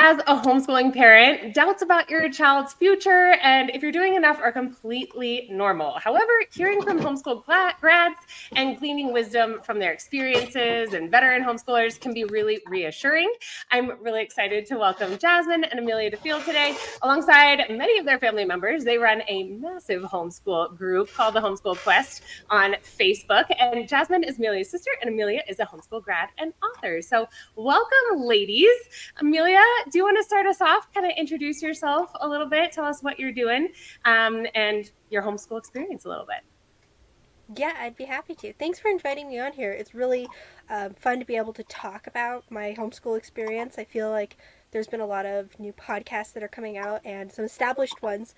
as a homeschooling parent, doubts about your child's future and if you're doing enough are completely normal. However, hearing from homeschool grads and gleaning wisdom from their experiences and veteran homeschoolers can be really reassuring. I'm really excited to welcome Jasmine and Amelia to Field today. Alongside many of their family members, they run a massive homeschool group called the Homeschool Quest on Facebook. And Jasmine is Amelia's sister, and Amelia is a homeschool grad and author. So welcome, ladies. Amelia, do you want to start us off? Kind of introduce yourself a little bit, tell us what you're doing, and your homeschool experience a little bit. Yeah, I'd be happy to. Thanks for inviting me on here. It's really fun to be able to talk about my homeschool experience. I feel like there's been a lot of new podcasts that are coming out and some established ones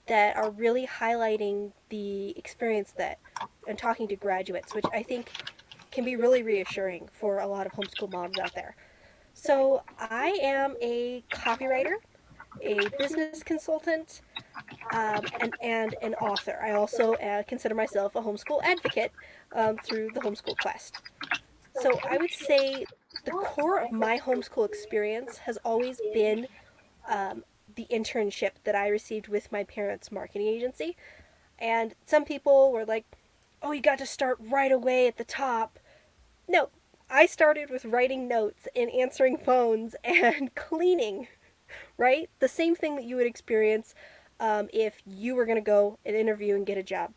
that are really highlighting the experience that and talking to graduates, which I think can be really reassuring for a lot of homeschool moms out there. So, I am a copywriter, a business consultant, and an author. I also consider myself a homeschool advocate through the Homeschool Quest. So I would say the core of my homeschool experience has always been the internship that I received with my parents' marketing agency. And some people were like, oh, you got to start right away at the top. No, I started with writing notes and answering phones and cleaning, right? The same thing that you would experience if you were going to go and interview and get a job.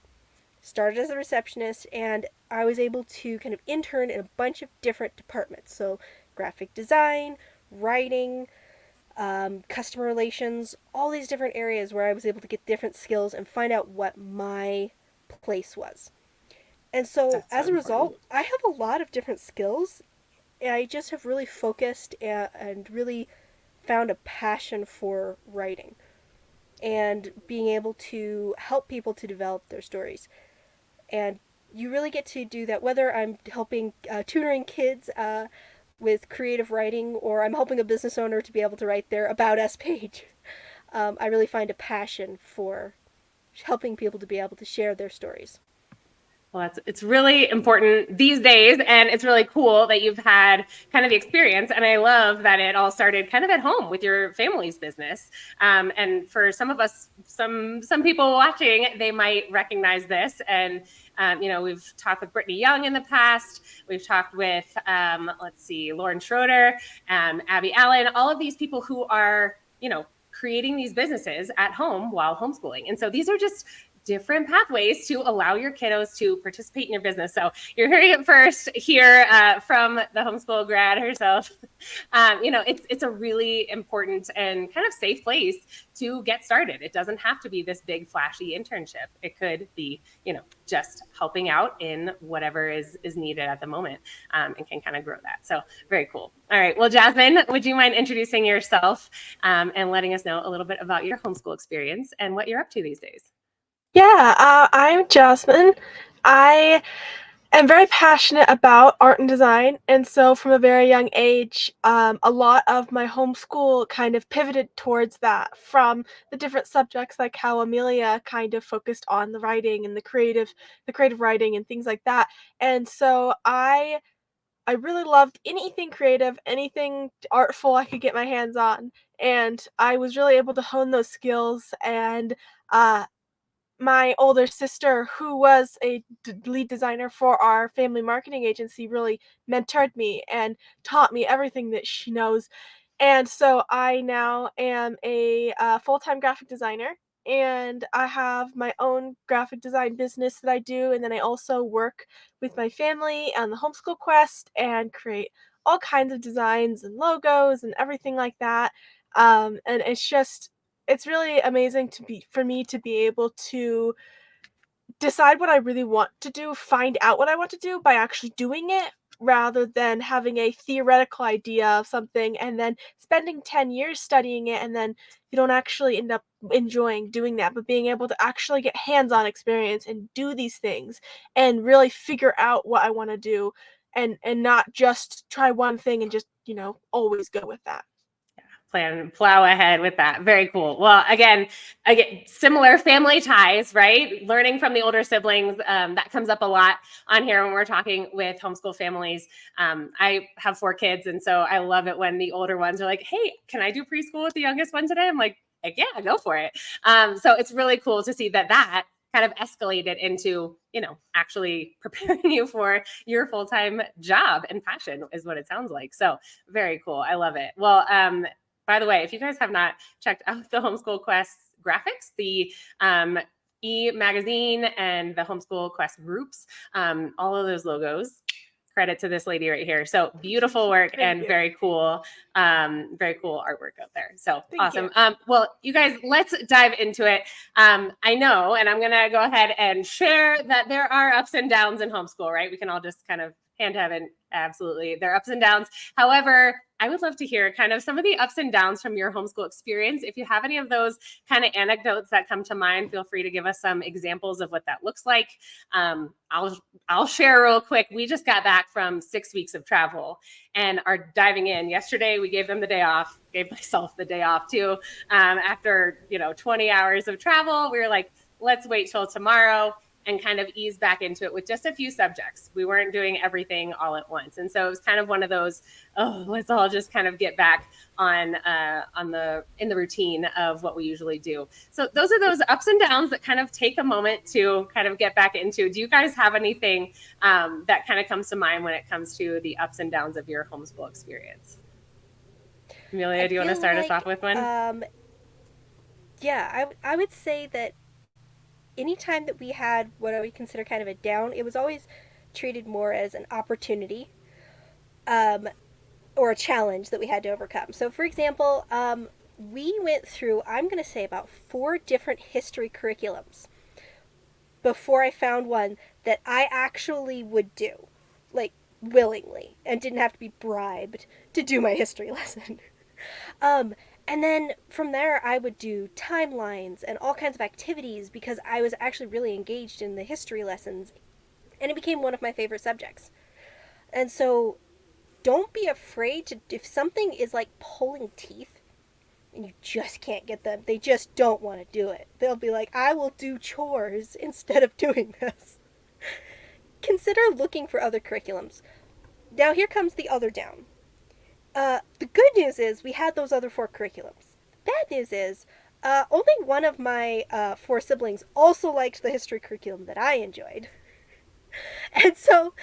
Started as a receptionist, and I was able to kind of intern in a bunch of different departments. So, graphic design, writing, customer relations, all these different areas where I was able to get different skills and find out what my place was. And so, That's so as a important. result, I have a lot of different skills. And I just have really focused and really found a passion for writing and being able to help people to develop their stories. And you really get to do that whether I'm helping tutoring kids with creative writing or I'm helping a business owner to be able to write their About Us page. I really find a passion for helping people to be able to share their stories. Well, it's really important these days, and it's really cool that you've had kind of the experience. And I love that it all started kind of at home with your family's business. And for some of us, some people watching, they might recognize this. And we've talked with Brittany Young in the past. We've talked with let's see, Lauren Schroeder, Abby Allen, all of these people who are creating these businesses at home while homeschooling. And so these are just different pathways to allow your kiddos to participate in your business. So you're hearing it first here from the homeschool grad herself. It's a really important and kind of safe place to get started. It doesn't have to be this big flashy internship. It could be, just helping out in whatever is needed at the moment, and can kind of grow that. So very cool. All right. Well, Jasmine, would you mind introducing yourself and letting us know a little bit about your homeschool experience and what you're up to these days? Yeah, I'm Jasmine. I am very passionate about art and design, and so from a very young age, a lot of my homeschool kind of pivoted towards that from the different subjects, like how Amelia kind of focused on the writing and the creative writing and things like that. And so I really loved anything creative, anything artful I could get my hands on, and I was really able to hone those skills and uh my older sister, who was a lead designer for our family marketing agency, really mentored me and taught me everything that she knows. And so I now am a full-time graphic designer, and I have my own graphic design business that I do. And then I also work with my family on the Homeschool Quest and create all kinds of designs and logos and everything like that. And it's really amazing for me to be able to decide what I really want to do, find out what I want to do by actually doing it rather than having a theoretical idea of something and then spending 10 years studying it and then you don't actually end up enjoying doing that, but being able to actually get hands-on experience and do these things and really figure out what I want to do and not just try one thing and just, always go with that. plow ahead with that. Very cool. Well, again, similar family ties, right? Learning from the older siblings. That comes up a lot on here when we're talking with homeschool families. I have 4 kids, and so I love it when the older ones are like, "Hey, can I do preschool with the youngest one today?" I'm like, "Heck yeah, go for it." So it's really cool to see that kind of escalated into, actually preparing you for your full-time job and passion is what it sounds like. So very cool. I love it. Well, by the way, if you guys have not checked out the Homeschool Quest graphics, the e-magazine and the Homeschool Quest groups, all of those logos, credit to this lady right here. So beautiful work and very cool artwork out there. So awesome. Well, you guys, let's dive into it. I know, and I'm going to go ahead and share that there are ups and downs in homeschool, right? We can all just kind of hand heaven. Absolutely. There are ups and downs. However, I would love to hear kind of some of the ups and downs from your homeschool experience. If you have any of those kind of anecdotes that come to mind, feel free to give us some examples of what that looks like. I'll share real quick. We just got back from 6 weeks of travel and are diving in. Yesterday, we gave them the day off, gave myself the day off too. After 20 hours of travel, we were like, let's wait till tomorrow and kind of ease back into it with just a few subjects. We weren't doing everything all at once. And so it was kind of one of those, let's all just kind of get back in the routine of what we usually do. So those are those ups and downs that kind of take a moment to kind of get back into. Do you guys have anything that kind of comes to mind when it comes to the ups and downs of your homeschool experience? Amelia, do you want to start us off with one? Yeah, I would say that anytime that we had what I would consider kind of a down, it was always treated more as an opportunity or a challenge that we had to overcome. So, for example, we went through, I'm going to say, about 4 different history curriculums before I found one that I actually would do, like, willingly, and didn't have to be bribed to do my history lesson. And then from there, I would do timelines and all kinds of activities because I was actually really engaged in the history lessons, and it became one of my favorite subjects. And so don't be afraid to, if something is like pulling teeth and you just can't get them, they just don't want to do it. They'll be like, I will do chores instead of doing this. Consider looking for other curriculums. Now here comes the other down. The good news is we had those other 4 curriculums. Bad news is only one of my 4 siblings also liked the history curriculum that I enjoyed. And so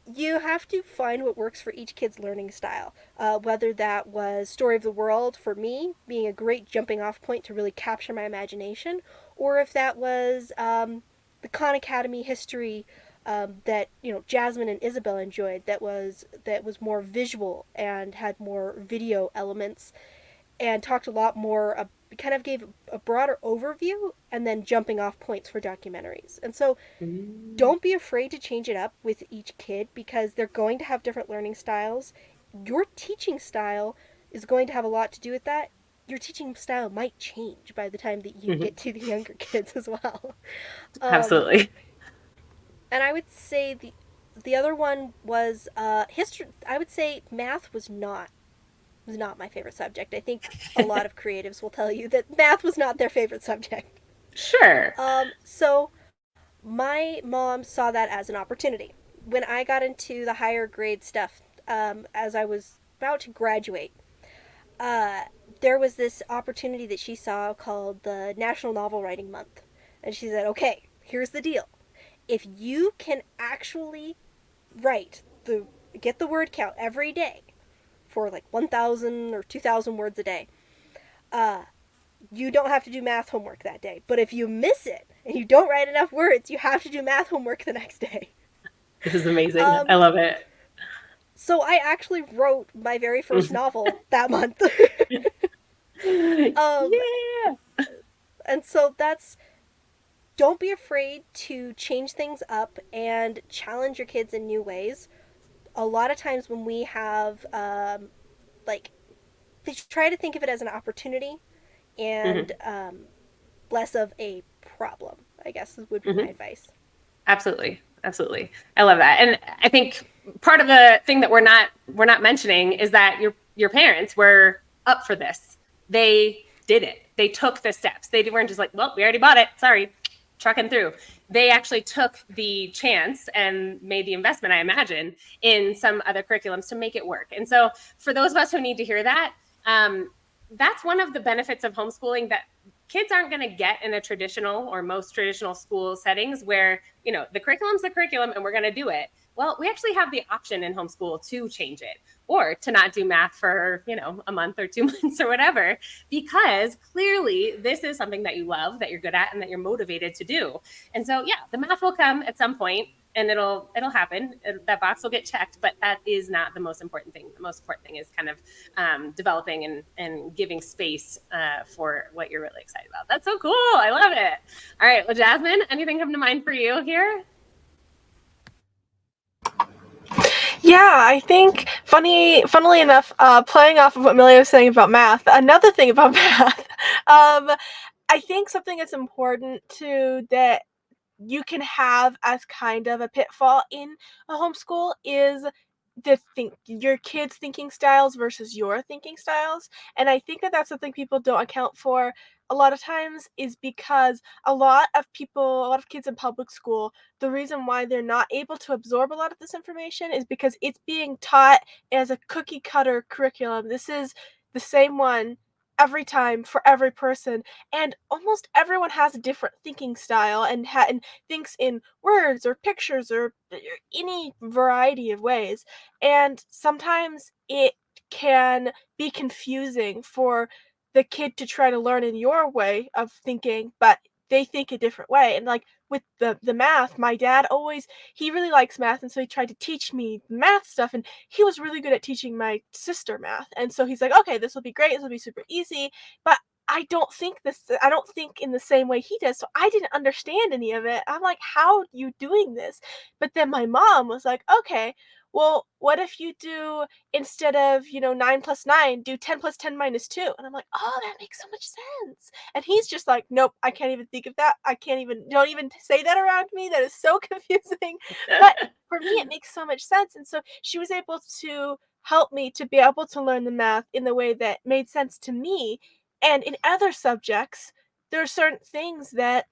you have to find what works for each kid's learning style. Whether that was Story of the World for me, being a great jumping off point to really capture my imagination, or if that was the Khan Academy history that Jasmine and Isabel enjoyed, that was more visual and had more video elements and talked a lot more, kind of gave a broader overview and then jumping off points for documentaries. And so don't be afraid to change it up with each kid because they're going to have different learning styles. Your teaching style is going to have a lot to do with that. Your teaching style might change by the time that you get to the younger kids as well. Absolutely. And I would say the other one was history. I would say math was not my favorite subject. I think a lot of creatives will tell you that math was not their favorite subject. Sure. So my mom saw that as an opportunity. When I got into the higher grade stuff, as I was about to graduate, there was this opportunity that she saw called the National Novel Writing Month. And she said, okay, here's the deal. If you can actually get the word count every day for like 1,000 or 2,000 words a day, you don't have to do math homework that day. But if you miss it and you don't write enough words, you have to do math homework the next day. This is amazing. I love it. So I actually wrote my very first novel that month. Yeah. And so don't be afraid to change things up and challenge your kids in new ways. A lot of times when we have, they try to think of it as an opportunity and less of a problem, I guess would be my advice. Absolutely. Absolutely. I love that. And I think part of the thing that we're not mentioning is that your parents were up for this. They did it. They took the steps. They weren't just like, well, we already bought it. Sorry, trucking through. They actually took the chance and made the investment, I imagine, in some other curriculums to make it work. And so for those of us who need to hear that, that's one of the benefits of homeschooling that kids aren't going to get in a traditional or most traditional school settings where, the curriculum's the curriculum and we're going to do it. Well, we actually have the option in homeschool to change it or to not do math for, a month or 2 months or whatever, because clearly this is something that you love, that you're good at, and that you're motivated to do. And so, yeah, the math will come at some point and it'll happen. That box will get checked, but that is not the most important thing. The most important thing is kind of developing and giving space for what you're really excited about. That's so cool. I love it. All right. Well, Jasmine, anything come to mind for you here? Yeah, I think funnily enough, playing off of what Millie was saying about math, another thing about math, I think something that's important too that you can have as kind of a pitfall in a homeschool is your kids' thinking styles versus your thinking styles. And I think that that's something people don't account for a lot of times is because a lot of kids in public school, the reason why they're not able to absorb a lot of this information is because it's being taught as a cookie cutter curriculum. This is the same one every time for every person, and almost everyone has a different thinking style and thinks in words or pictures or any variety of ways, and sometimes it can be confusing for the kid to try to learn in your way of thinking, but they think a different way. And like with the math, my dad always he really likes math, and so he tried to teach me math stuff, and he was really good at teaching my sister math. And so he's like, okay, this will be great, this will be super easy. But I don't think in the same way he does. So I didn't understand any of it. I'm like, how are you doing this? But then my mom was like, okay, well, what if you do, instead of, 9 plus 9, do 10 plus 10 minus 2? And I'm like, oh, that makes so much sense. And he's just like, nope, I can't even think of that. Don't even say that around me. That is so confusing. But for me, it makes so much sense. And so she was able to help me to be able to learn the math in the way that made sense to me. And in other subjects, there are certain things that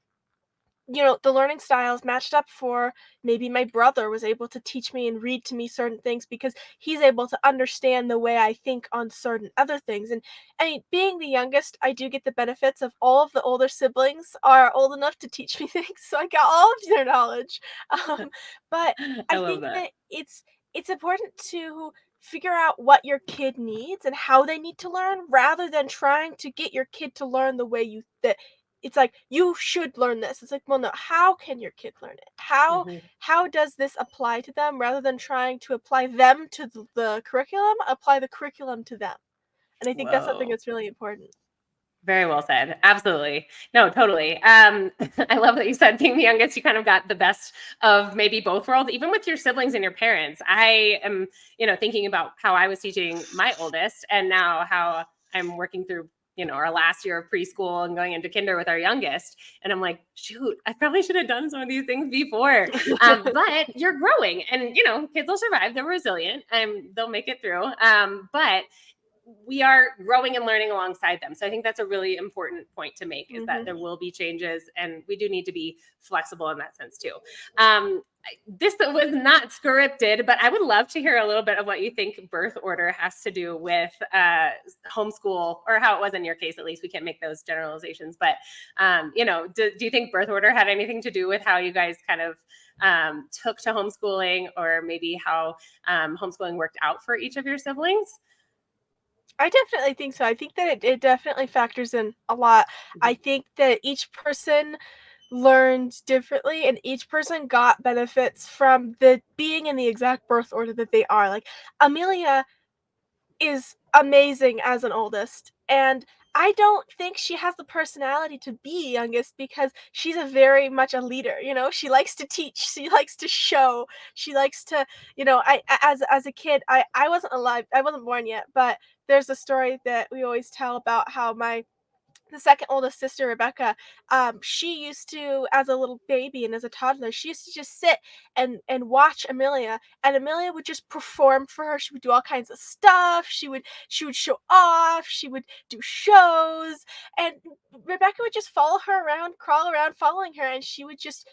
the learning styles matched up for. Maybe my brother was able to teach me and read to me certain things because he's able to understand the way I think on certain other things. And I mean, being the youngest, I do get the benefits of all of the older siblings are old enough to teach me things, so I got all of their knowledge. But I I love think that. that it's important to figure out what your kid needs and how they need to learn rather than trying to get your kid to learn the way that it's like, "You should learn this." It's like, "Well, no, how can your kid learn it? Mhm. How does this apply to them?" Rather than trying to apply them to the curriculum, apply the curriculum to them. And I think that's something Whoa. that's really important. Very well said. Absolutely. No, totally. I love that you said being the youngest, you kind of got the best of maybe both worlds, even with your siblings and your parents. I am, thinking about how I was teaching my oldest and now how I'm working through, our last year of preschool and going into kinder with our youngest. And I'm like, shoot, I probably should have done some of these things before. But you're growing and, kids will survive. They're resilient and they'll make it through. But we are growing and learning alongside them. So I think that's a really important point to make is that Mhm. there will be changes and we do need to be flexible in that sense too. This was not scripted, but I would love to hear a little bit of what you think birth order has to do with homeschool, or how it was in your case. At least we can't make those generalizations, but do you think birth order had anything to do with how you guys kind of took to homeschooling, or maybe how homeschooling worked out for each of your siblings? I definitely think so. I think that it definitely factors in a lot. I Mhm. think that each person learned differently and each person got benefits from the being in the exact birth order that they are. Like Amelia is amazing as an oldest, and I don't think she has the personality to be youngest because she's a very much a leader. She likes to teach, she likes to show, she likes to, as a kid, I wasn't alive, I wasn't born yet, but there's a story that we always tell about how the second oldest sister, Rebecca, she used to, as a little baby and as a toddler, she used to just sit and watch Amelia, and Amelia would just perform for her. She would do all kinds of stuff. She would show off. She would do shows, and Rebecca would just follow her around, crawl around, following her, and she would just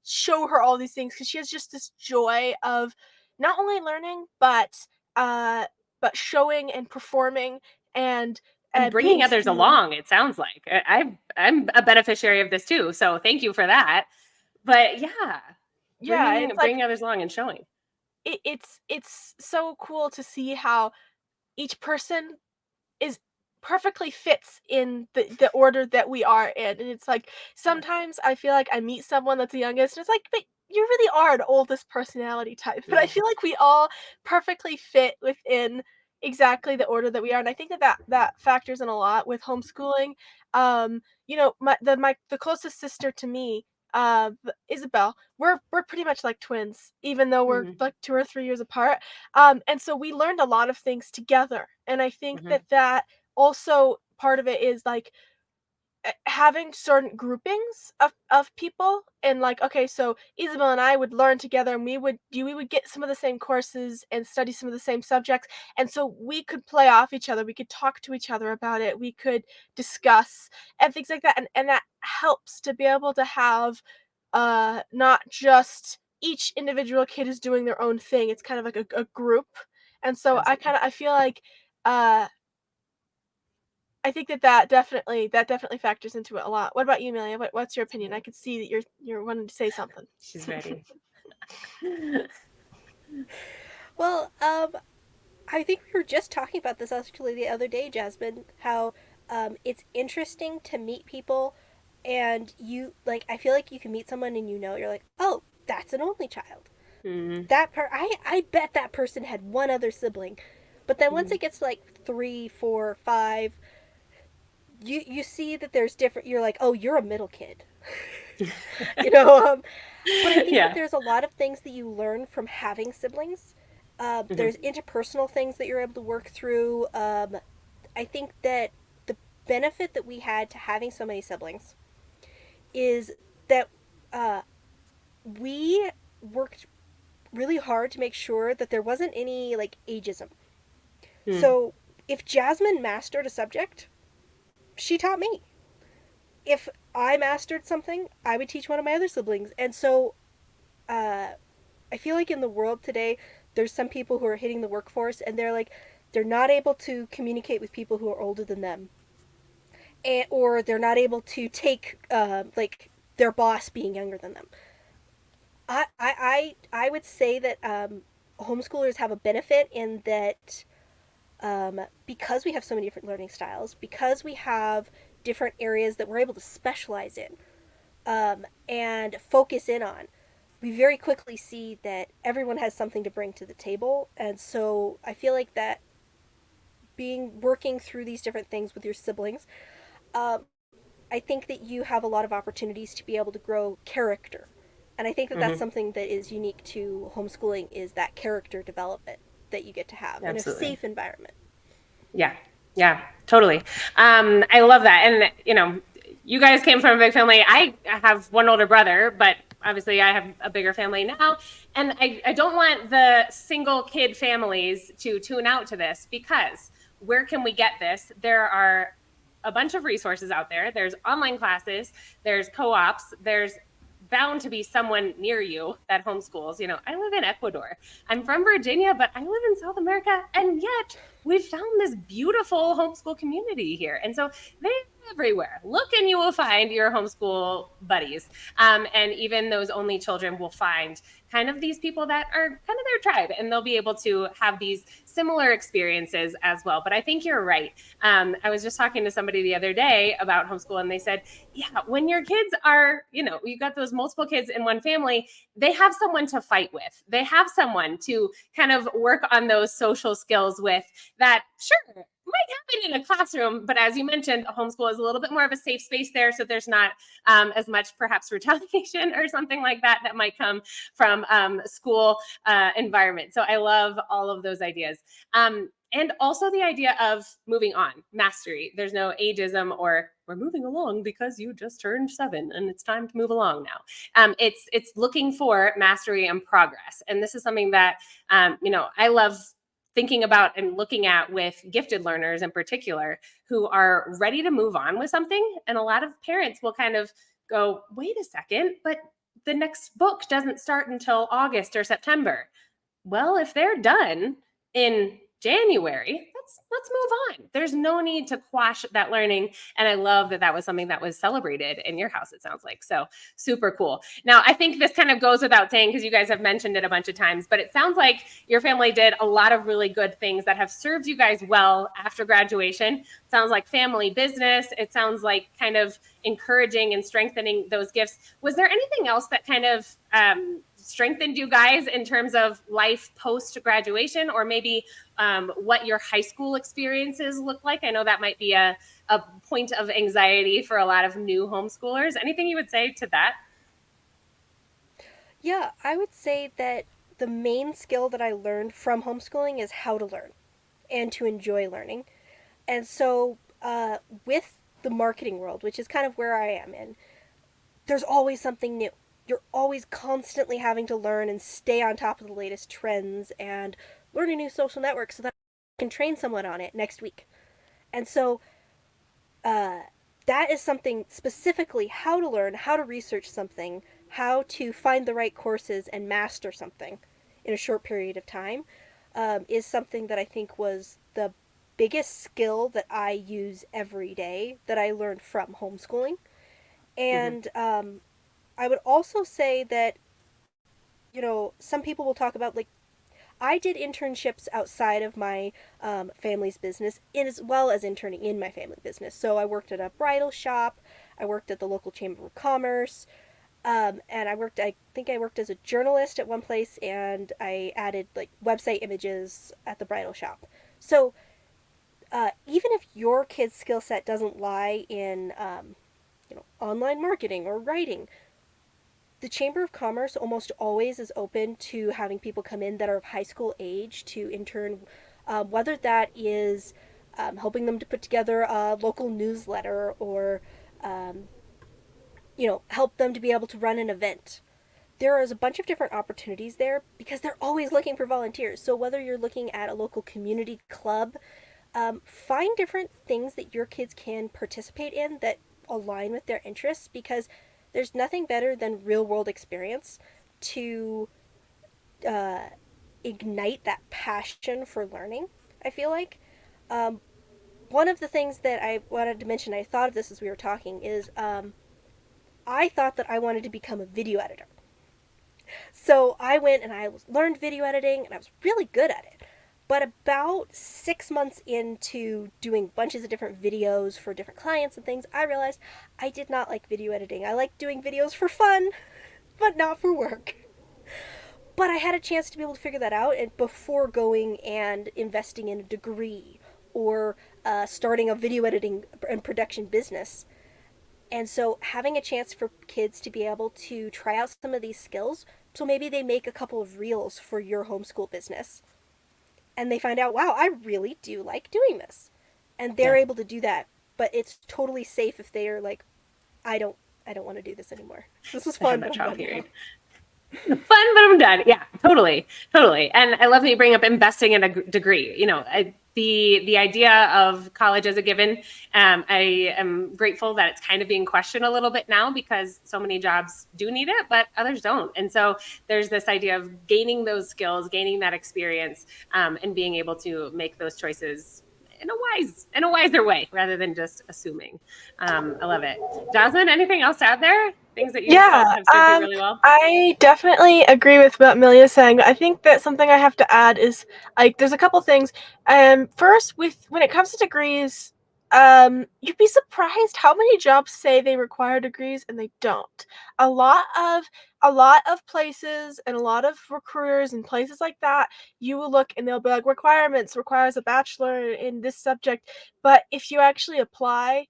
show her all these things because she has just this joy of not only learning uh but showing and performing and And bringing being others seen. along, it sounds like. I'm a beneficiary of this too, so thank you for that. But yeah, Yeah, it's like bringing others along and showing. it's so cool to see how each person is perfectly fits in the order that we are in. And it's like sometimes I feel like I meet someone that's the youngest and it's like, but you really are an oldest personality type. But I feel like we all perfectly fit within exactly the order that we are. And I think that factors in a lot with homeschooling. The closest sister to me, Isabel, we're pretty much like twins, even though we're Mhm. like 2 or 3 years apart. And so we learned a lot of things together. And I think Mhm. that also part of it is like having certain groupings of people and like okay, so Isabel and I would learn together and we would get some of the same courses and study some of the same subjects, and so we could play off each other, we could talk to each other about it, we could discuss and things like that, and that helps to be able to have not just each individual kid is doing their own thing, it's kind of like a group. And so Absolutely. I feel like uh I think that definitely factors into it a lot. What about you, Amelia? What's your opinion? I could see that you're wanting to say something. She's ready. Well, I think we were just talking about this actually the other day, Jasmine, how it's interesting to meet people and you like I feel like you can meet someone and you're like, "Oh, that's an only child." Mhm. I bet that person had one other sibling. But then once Mhm. it gets to like 3, 4, 5, you see that there's different you're like, "Oh, you're a middle kid." you know, but I think that Yeah. there's a lot of things that you learn from having siblings. Mhm. There's interpersonal things that you're able to work through. I think that the benefit that we had to having so many siblings is that uh, we worked really hard to make sure that there wasn't any like ageism. Mm. So if Jasmine mastered a subject, she taught me. If I mastered something, I would teach one of my other siblings. And so uh, I feel like in the world today, there's some people who are hitting the workforce and they're not able to communicate with people who are older than them, or they're not able to take like their boss being younger than them. I would say that homeschoolers have a benefit in that because we have so many different learning styles, because we have different areas that we're able to specialize in and focus in on, we very quickly see that everyone has something to bring to the table. And so I feel like that being working through these different things with your siblings, um, I think that you have a lot of opportunities to be able to grow character. And I think that that's Mhm. something that is unique to homeschooling is that character development that you get to have in a Absolutely. safe environment. Yeah. Yeah, totally. I love that. And, you guys came from a big family. I have one older brother, but obviously I have a bigger family now. And I don't want the single kid families to tune out to this because where can we get this? There are a bunch of resources out there. There's online classes, there's co ops, there's bound to be someone near you that homeschools. I live in Ecuador. I'm from Virginia, but I live in South America. And yet we've found this beautiful homeschool community here. And so they're everywhere. Look and you will find your homeschool buddies. And even those only children will find kind of these people that are kind of their tribe and they'll be able to have these similar experiences as well. But I think you're right. I was just talking to somebody the other day about homeschool and they said, yeah, when your kids are, you got those multiple kids in one family, they have someone to fight with. They have someone to kind of work on those social skills with that, sure, might happen in a classroom, but as you mentioned, homeschool is a little bit more of a safe space there, so there's not as much perhaps retaliation or something like that that might come from school environment. So I love all of those ideas. And also the idea of moving on, mastery. There's no ageism or we're moving along because you just turned 7 and it's time to move along now. It's looking for mastery and progress, and this is something that I love thinking about and looking at with gifted learners in particular who are ready to move on with something. And a lot of parents will kind of go, wait a second, but the next book doesn't start until August or September. Well, if they're done in January, let's move on. There's no need to quash that learning. And I love that that was something that was celebrated in your house, it sounds like. So super cool. Now, I think this kind of goes without saying because you guys have mentioned it a bunch of times, but it sounds like your family did a lot of really good things that have served you guys well after graduation. It sounds like family business. It sounds like kind of encouraging and strengthening those gifts. Was there anything else that kind of strengthened you guys in terms of life post graduation, or maybe what your high school experiences look like? I know that might be a point of anxiety for a lot of new homeschoolers. Anything you would say to that? Yeah, I would say that the main skill that I learned from homeschooling is how to learn and to enjoy learning. And so, with the marketing world, which is kind of where I am in, there's always something new. You're always constantly having to learn and stay on top of the latest trends and learn a new social network so that I can train someone on it next week. And so, uh, that is something specifically how to learn, how to research something, how to find the right courses and master something in a short period of time is something that I think was the biggest skill that I use every day that I learned from homeschooling. Mm-hmm. And I would also say that, some people will talk about, like, I did internships outside of my family's business, as well as interning in my family business. So I worked at a bridal shop, I worked at the local chamber of commerce, and I think I worked as a journalist at one place, and I added like website images at the bridal shop. So even if your kid's skill set doesn't lie in, online marketing or writing, the Chamber of Commerce almost always is open to having people come in that are of high school age to intern, whether that is helping them to put together a local newsletter or, um, help them to be able to run an event. There is a bunch of different opportunities there because they're always looking for volunteers. So whether you're looking at a local community club, find different things that your kids can participate in that align with their interests, because there's nothing better than real world experience to uh, ignite that passion for learning. I feel like um, one of the things that I wanted to mention, I thought of this as we were talking, is I thought that I wanted to become a video editor. So I went and I learned video editing and I was really good at it. But about 6 months into doing bunches of different videos for different clients and things, I realized I did not like video editing. I liked doing videos for fun, but not for work. But I had a chance to be able to figure that out and before going and investing in a degree or starting a video editing and production business. And so having a chance for kids to be able to try out some of these skills, so maybe they make a couple of reels for your homeschool business and they find out, wow, I really do like doing this. And they're Yeah, able to do that, but it's totally safe if they are like, I don't I don't want to do this anymore. This was I have fun, that but I'm trial done now. period. Fun, but I'm done. Yeah, totally, totally. And I love that you bring up investing in a degree. The idea of college as a given. I am grateful that it's kind of being questioned a little bit now because so many jobs do need it, but others don't. And so there's this idea of gaining those skills, gaining that experience, and being able to make those choices in a wiser way rather than just assuming. I love it. Jasmine, anything else to add there? Things that you Yeah, felt have served you really well? I definitely agree with what Amelia's saying. I think that something I have to add is like there's a couple things. First, with when it comes to degrees, you'd be surprised how many jobs say they require degrees and they don't. A lot of a lot of places and a lot of recruiters and places like that, you will look and they'll be like requirements requires a bachelor in this subject. But if you actually apply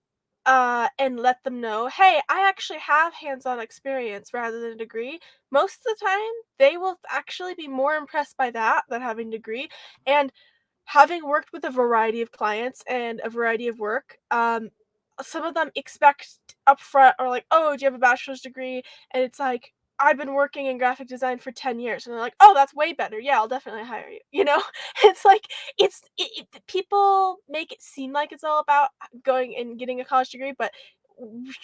and let them know, hey, I actually have hands-on experience rather than a degree, most of the time they will actually be more impressed by that than having a degree. And having worked with a variety of clients and a variety of work, some of them expect upfront or like, "Oh, do you have a bachelor's degree?" And it's like, "I've been working in graphic design for 10 years." And they're like, "Oh, that's way better. Yeah, I'll definitely hire you." You know? It's like people make it seem like it's all about going and getting a college degree, but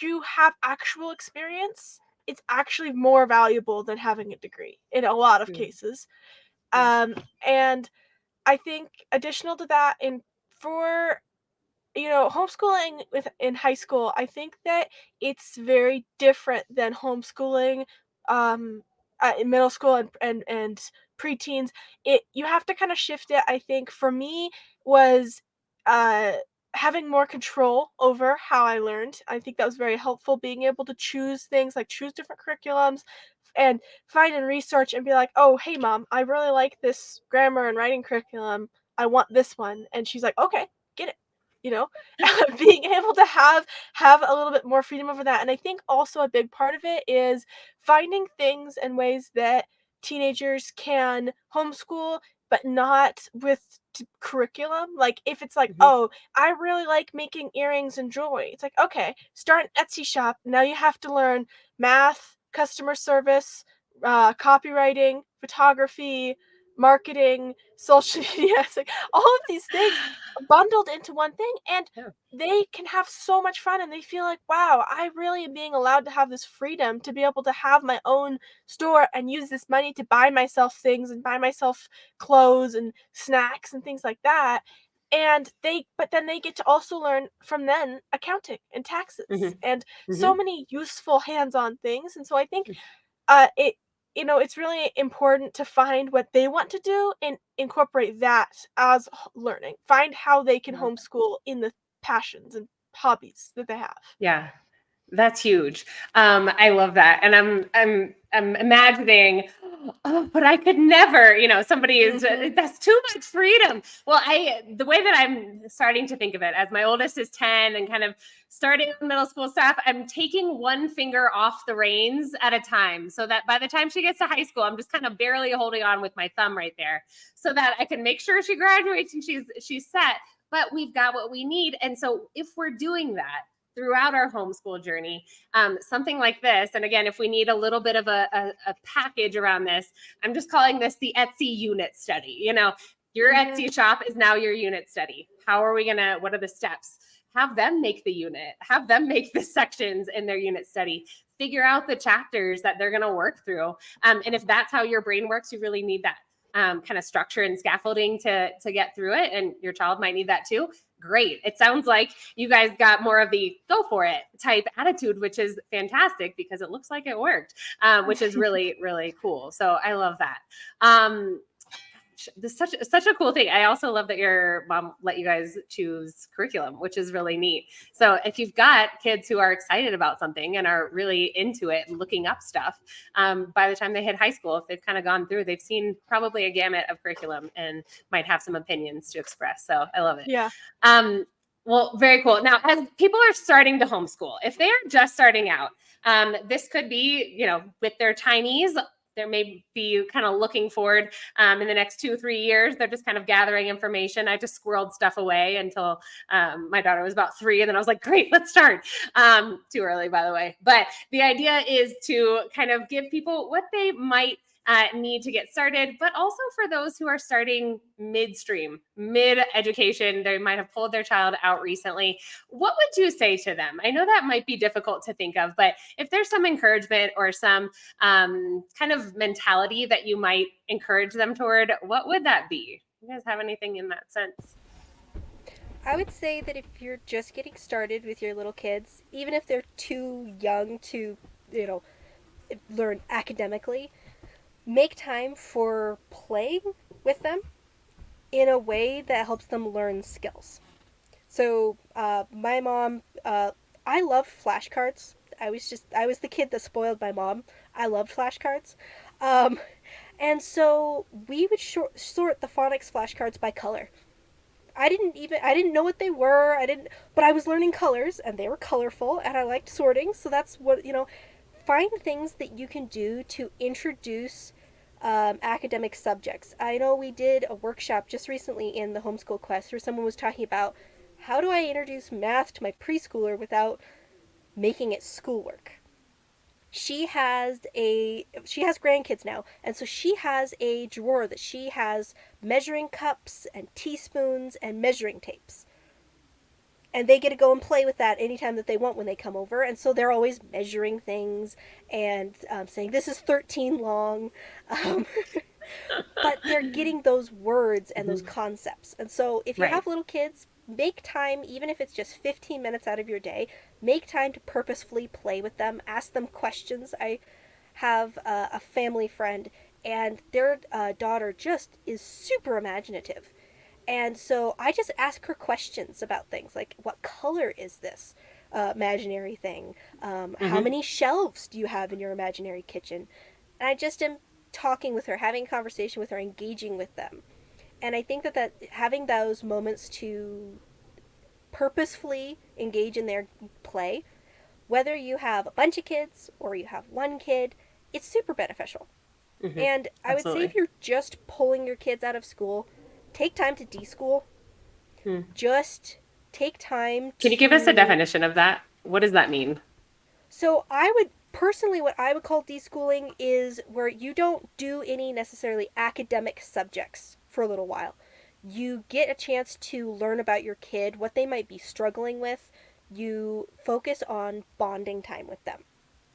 you have actual experience, it's actually more valuable than having a degree in a lot of Yeah. cases. Yeah. Um, and I think additional to that, in for homeschooling with in high school, I think that it's very different than homeschooling um in middle school and preteens. It You have to kind of shift it. I think for me was uh having more control over how I learned. I think that was very helpful, being able to choose things like choose different curriculums and find and research and be like, "Oh, hey mom, I really like this grammar and writing curriculum. I want this one." And she's like, "Okay, get it." You know, being able to have a little bit more freedom over that. And I think also a big part of it is finding things and ways that teenagers can homeschool, but not with curriculum. Like if it's like, Mhm. oh, I really like making earrings and jewelry. It's like, okay, start an Etsy shop. Now you have to learn math, customer service, copywriting, photography, marketing, social media. It's like all of these things bundled into one thing, and Yeah. they can have so much fun and they feel like, wow, I really am being allowed to have this freedom to be able to have my own store and use this money to buy myself things and buy myself clothes and snacks and things like that. And but then they get to also learn from then accounting and taxes Mhm. and so Mhm. many useful hands-on things. And so I think it it's really important to find what they want to do and incorporate that as learning. Find how they can Yeah. homeschool in the passions and hobbies that they have. Yeah. That's huge. I love that, and I'm imagining, oh, but I could never. Somebody is Mhm. that's too much freedom. Well, the way that I'm starting to think of it, as my oldest is 10 and kind of starting middle school stuff, I'm taking one finger off the reins at a time, so that by the time she gets to high school, I'm just kind of barely holding on with my thumb right there, so that I can make sure she graduates and she's set. But we've got what we need, and so if we're doing that throughout our homeschool journey. Something like this, and again, if we need a little bit of a package around this, I'm just calling this the Etsy unit study. Your Mhm. Etsy shop is now your unit study. What are the steps? Have them make the unit, have them make the sections in their unit study, figure out the chapters that they're going to work through. And if that's how your brain works, you really need that kind of structure and scaffolding to get through it. And your child might need that too. Great. It sounds like you guys got more of the go for it type attitude, which is fantastic because it looks like it worked, which is really, really cool. So I love that. Um, this is such a cool thing. I also love that your mom let you guys choose curriculum, which is really neat. So if you've got kids who are excited about something and are really into it and looking up stuff, by the time they hit high school, if they've kind of gone through, they've seen probably a gamut of curriculum and might have some opinions to express. So I love it. Yeah. Um, well, very cool. Now, as people are starting to homeschool, if they are just starting out, this could be, with their tinies, they may be kind of looking forward in the next 2-3 years. They're just kind of gathering information. I just squirreled stuff away until my daughter was about 3. And then I was like, great, let's start. Too early, by the way. But the idea is to kind of give people what they might need to get started, but also for those who are starting midstream, mid education, they might have pulled their child out recently. What would you say to them? I know that might be difficult to think of, but if there's some encouragement or some kind of mentality that you might encourage them toward, what would that be? You guys have anything in that sense? I would say that if you're just getting started with your little kids, even if they're too young to, you know, learn academically, make time for playing with them in a way that helps them learn skills. So my mom, I love flashcards. I was the kid that spoiled my mom. I loved flashcards. Um, and so we would sort the phonics flashcards by color. I didn't know what they were. But I was learning colors and they were colorful and I liked sorting. So that's what, find things that you can do to introduce academic subjects. I know we did a workshop just recently in the homeschool quest where someone was talking about how do I introduce math to my preschooler without making it schoolwork. She has grandkids now, and so she has a drawer that she has measuring cups and teaspoons and measuring tapes, and they get to go and play with that anytime that they want when they come over. And so they're always measuring things and saying this is 13 long. um, but they're getting those words and those concepts. And so if you Right. have little kids, make time, even if it's just 15 minutes out of your day, make time to purposefully play with them, ask them questions. I have a family friend, and their daughter just is super imaginative. And so I just ask her questions about things like, what color is this imaginary thing? How Hmm. many shelves do you have in your imaginary kitchen? And I just am talking with her, having a conversation with her, engaging with them. And I think that having those moments to purposefully engage in their play, whether you have a bunch of kids or you have one kid, it's super beneficial. Hmm. And I would say if Absolutely. you're just pulling your kids out of school, take time to deschool. Hmm. Just take time Can you give us a to. definition of that? What does that mean? So I would personally, what I would call deschooling is where you don't do any necessarily academic subjects for a little while. You get a chance to learn about your kid, what they might be struggling with. You focus on bonding time with them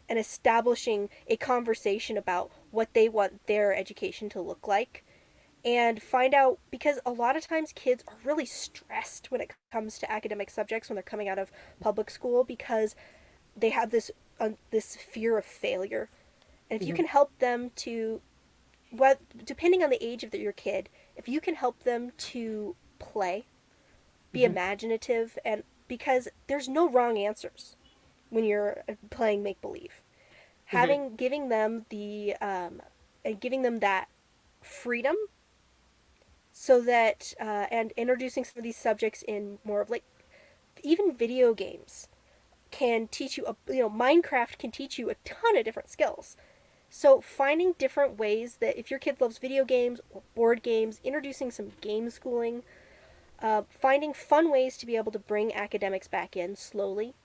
and establishing a conversation about what they want their education to look like, and find out, because a lot of times kids are really stressed when it comes to academic subjects when they're coming out of public school because they have this fear of failure. And if you Hmm. can help them to, what depending on the age of your kid, if you can help them to play, be Hmm. imaginative, and because there's no wrong answers when you're playing make believe, Hmm. having giving them the and giving them that freedom, so that and introducing some of these subjects in more of like, even video games can teach you Minecraft can teach you a ton of different skills. So finding different ways that if your kid loves video games or board games, introducing some game schooling, finding fun ways to be able to bring academics back in slowly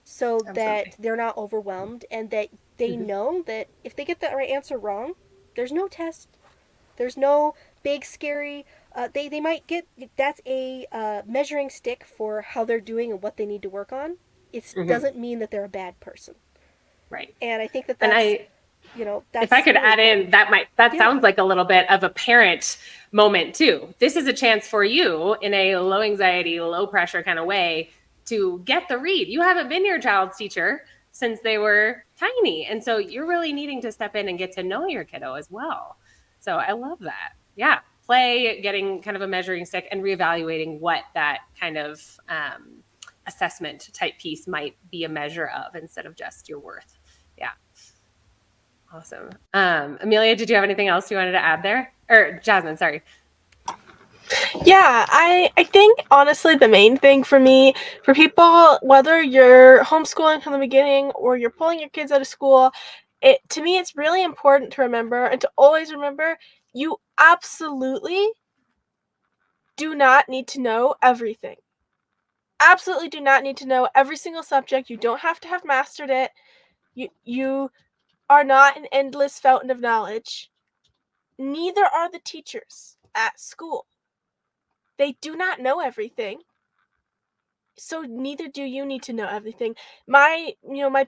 so that Absolutely. they're not overwhelmed, and that they Hmm. know that if they get the right answer wrong, there's no test. There's no big scary. They might get, that's a measuring stick for how they're doing and what they need to work on. It Hmm. doesn't mean that they're a bad person. Right. And I think that And that's, if I that's could really add in, important. that Yeah. sounds like a little bit of a parent moment too. This is a chance for you in a low anxiety, low pressure kind of way to get the read. You haven't been your child's teacher since they were tiny. And so you're really needing to step in and get to know your kiddo as well. So I love that. Yeah. Play, getting kind of a measuring stick and reevaluating what that kind of assessment type piece might be a measure of instead of just your worth. Yeah. Awesome. Amelia, did you have anything else you wanted to add there? Or Jasmine, sorry. Yeah, I think honestly the main thing for me, for people, whether you're homeschooling from the beginning or you're pulling your kids out of school, to me it's really important to remember and to always remember you absolutely do not need to know everything. Absolutely do not need to know every single subject. You don't have to have mastered it. You are not an endless fountain of knowledge. Neither are the teachers at school. They do not know everything. So neither do you need to know everything. My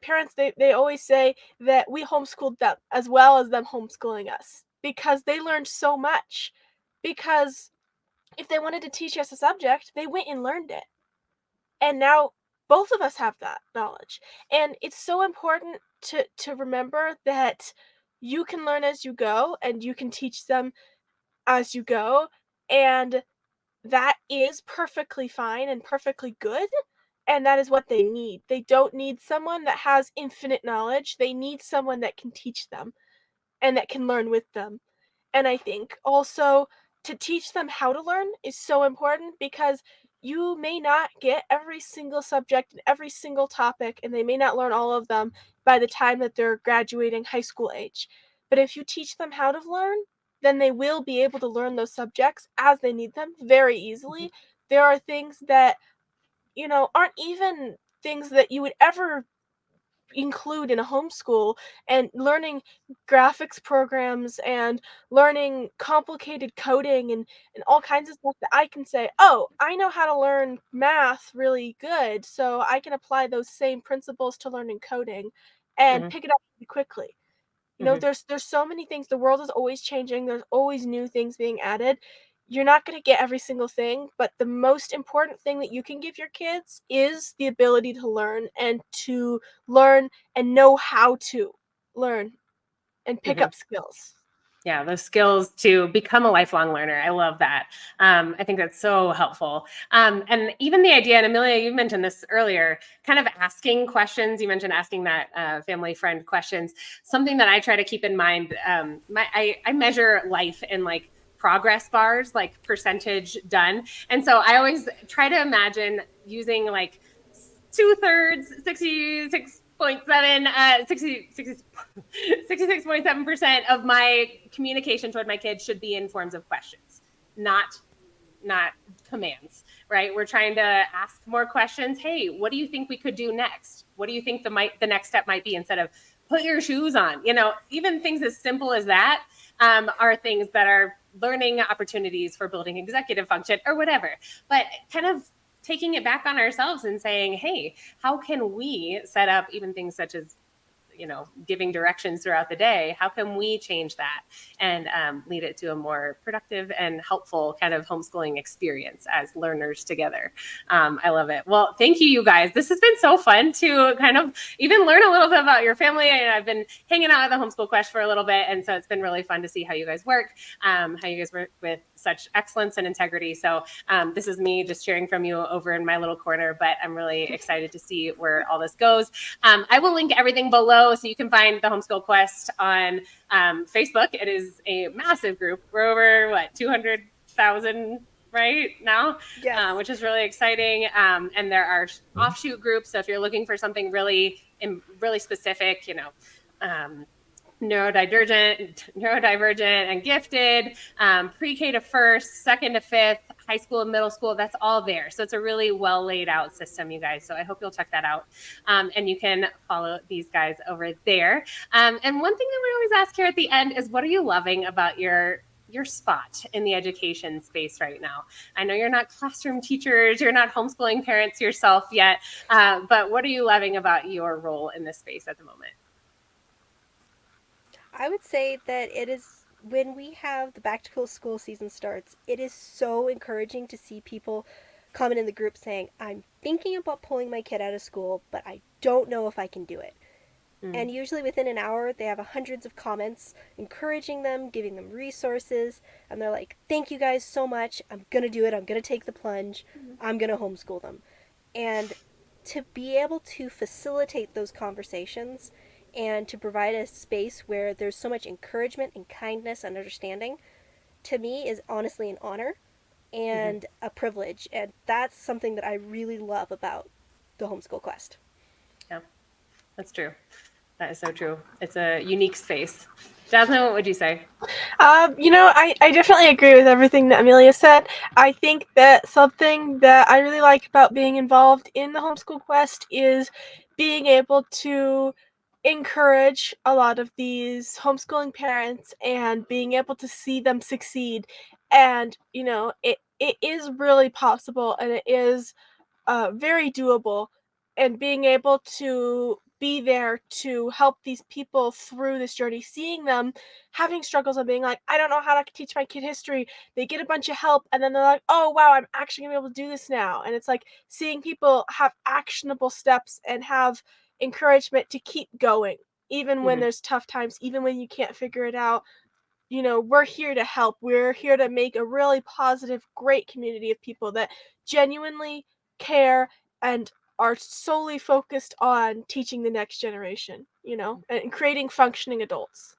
parents, they always say that we homeschooled them as well as them homeschooling us because they learned so much. Because if they wanted to teach us a subject, they went and learned it. And now both of us have that knowledge. And it's so important to remember that you can learn as you go and you can teach them as you go. And that is perfectly fine and perfectly good, and that is what they need. They don't need someone that has infinite knowledge. They need someone that can teach them and that can learn with them. And I think also to teach them how to learn is so important because you may not get every single subject and every single topic, and they may not learn all of them by the time that they're graduating high school age. But if you teach them how to learn, then they will be able to learn those subjects as they need them very easily. There are things that, aren't even things that you would ever include in a homeschool, and learning graphics programs and learning complicated coding and all kinds of stuff that I can say, "Oh, I know how to learn math really good, so I can apply those same principles to learning coding and Hmm. pick it up pretty quickly." Hmm. There's so many things. The world is always changing. There's always new things being added. You're not going to get every single thing, but the most important thing that you can give your kids is the ability to learn and to learn and know how to learn and pick Hmm. up skills. Yeah, those skills to become a lifelong learner. I love that. I think that's so helpful. And even the idea, and Amelia, you mentioned this earlier, kind of asking questions. You mentioned asking that family friend questions. Something that I try to keep in mind. I measure life in like progress bars, like percentage done. And so I always try to imagine using like 2/3, 66.7, 66.7% of my communication toward my kids should be in forms of questions, not commands, right? We're trying to ask more questions. Hey, what do you think we could do next? What do you think the next step might be, instead of put your shoes on? Even things as simple as that are things that are learning opportunities for building executive function or whatever. But kind of taking it back on ourselves and saying, hey, how can we set up even things such as giving directions throughout the day? How can we change that and lead it to a more productive and helpful kind of homeschooling experience as learners together? I love it. Well, thank you, you guys. This has been so fun to kind of even learn a little bit about your family. And I've been hanging out at the Homeschool Quest for a little bit, and so it's been really fun to see how you guys work, how you guys work with such excellence and integrity. So this is me just cheering from you over in my little corner, but I'm really excited to see where all this goes. I will link everything below so you can find the Homeschool Quest on Facebook. It is a massive group. We're over 200,000 right now, Yes. which is really exciting. And there are offshoot groups. So if you're looking for something really specific, um, neurodivergent and gifted, pre-K to first, second to fifth, high school and middle school, that's all there. So it's a really well laid out system, you guys. So I hope you'll check that out. And you can follow these guys over there. And one thing that we always ask here at the end is, what are you loving about your spot in the education space right now? I know you're not classroom teachers, you're not homeschooling parents yourself yet, but what are you loving about your role in this space at the moment? I would say that it is when we have the back to school season starts, it is so encouraging to see people comment in the group saying, I'm thinking about pulling my kid out of school, but I don't know if I can do it. Mm. And usually within an hour, they have hundreds of comments encouraging them, giving them resources, and they're like, thank you guys so much. I'm going to do it. I'm going to take the plunge. I'm going to homeschool them. And to be able to facilitate those conversations and to provide a space where there's so much encouragement and kindness and understanding, to me is honestly an honor Mm-hmm. and a privilege. And that's something that I really love about the Homeschool Quest. Yeah, that's true. That is so true. It's a unique space. Jasmine, what would you say? I definitely agree with everything that Amelia said. I think that something that I really like about being involved in the Homeschool Quest is being able to encourage a lot of these homeschooling parents and being able to see them succeed. And, it is really possible, and it is very doable, and being able to be there to help these people through this journey, seeing them having struggles and being like, I don't know how to teach my kid history. They get a bunch of help, and then they're like, oh wow, I'm actually gonna be able to do this now. And it's like seeing people have actionable steps and have encouragement to keep going, even when Mm-hmm. there's tough times, even when you can't figure it out. we're here to help. We're here to make a really positive, great community of people that genuinely care and are solely focused on teaching the next generation, and creating functioning adults.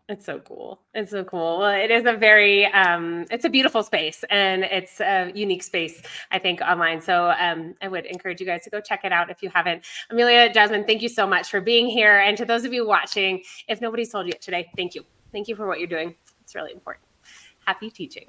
It's so cool. It's so cool. Well, it is a very, it's a beautiful space, and it's a unique space, I think, online. So I would encourage you guys to go check it out if you haven't. Amelia, Jasmine, thank you so much for being here. And to those of you watching, if nobody's told you yet today, thank you. Thank you for what you're doing. It's really important. Happy teaching.